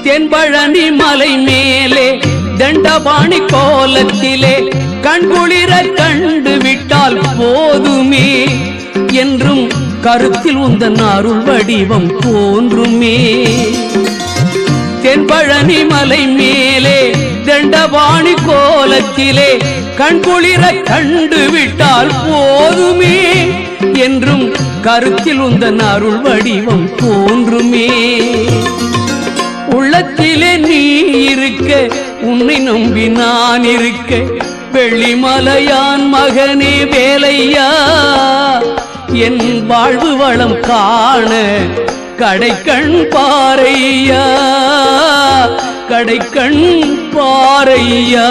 தென்பழனி மலை மேலே தண்டபாணி கோலத்திலே கண்குளிர கண்டு விட்டால் போதுமே என்றும் கருத்தில் உந்தன் அருள் வடிவம் தோன்றுமே. தென்பழனி மலை மேலே தண்டபாணி கோலத்திலே கண்குளிர கண்டு விட்டால் போதுமே என்றும் கருத்தில் உந்தன் அருள் வடிவம் தோன்றுமே. உள்ளத்திலே நீ இருக்க உன்னை நம்பி நான் இருக்க வெள்ளிமலையான் மகனே வேலையா என் வாழ்வு வளம் காண கடைக்கண் பாரையா கடைக்கண் பாரையா.